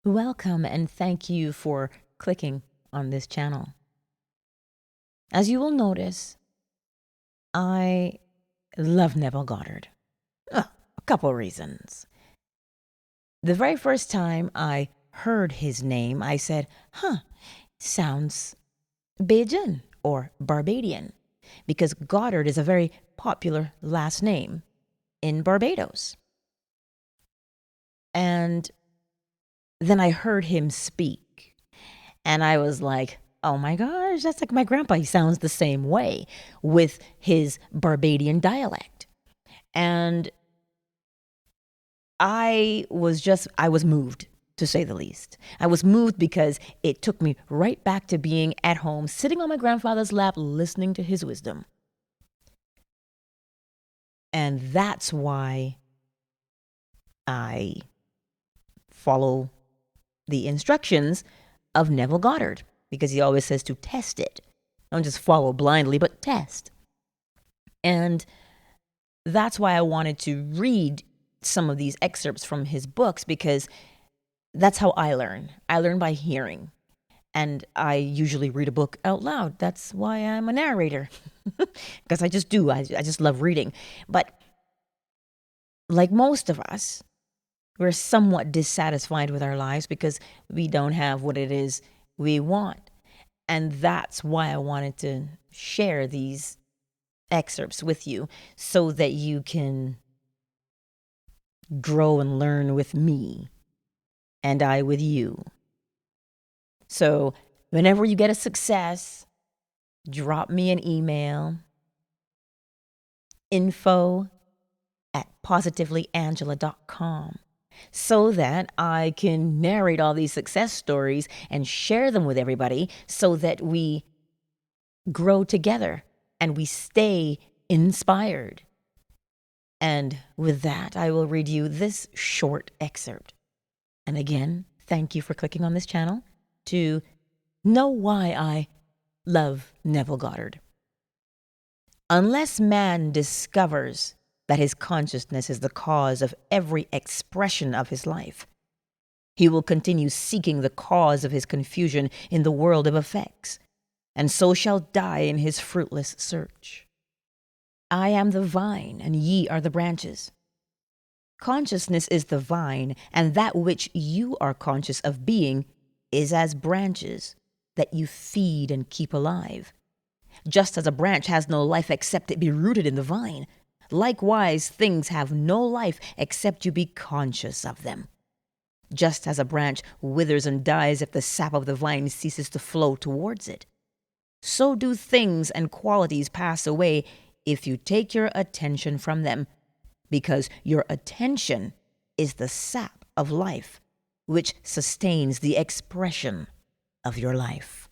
Welcome and thank you for clicking on this channel. As you will notice, I love Neville Goddard. A couple reasons. The very first time I heard his name, I said, sounds Bajan or Barbadian, because Goddard is a very popular last name in Barbados. And then I heard him speak, and I was like, oh my gosh, that's like my grandpa. He sounds the same way with his Barbadian dialect. And I was moved, to say the least. I was moved because it took me right back to being at home, sitting on my grandfather's lap, listening to his wisdom. And that's why I follow the instructions of Neville Goddard, because he always says to test it. Don't just follow blindly, but test. And that's why I wanted to read some of these excerpts from his books, because that's how I learn. I learn by hearing. And I usually read a book out loud. That's why I'm a narrator, because I just do. I just love reading. But like most of us, we're somewhat dissatisfied with our lives because we don't have what it is we want. And that's why I wanted to share these excerpts with you, so that you can grow and learn with me and I with you. So whenever you get a success, drop me an email, info@positivelyangela.com, so that I can narrate all these success stories and share them with everybody, so that we grow together and we stay inspired. And with that, I will read you this short excerpt. And again, thank you for clicking on this channel to know why I love Neville Goddard. Unless man discovers that his consciousness is the cause of every expression of his life, he will continue seeking the cause of his confusion in the world of effects, and so shall die in his fruitless search. I am the vine, and ye are the branches. Consciousness is the vine, and that which you are conscious of being is as branches that you feed and keep alive. Just as a branch has no life except it be rooted in the vine, likewise things have no life except you be conscious of them. Just as a branch withers and dies if the sap of the vine ceases to flow towards it, so do things and qualities pass away if you take your attention from them, because your attention is the sap of life, which sustains the expression of your life.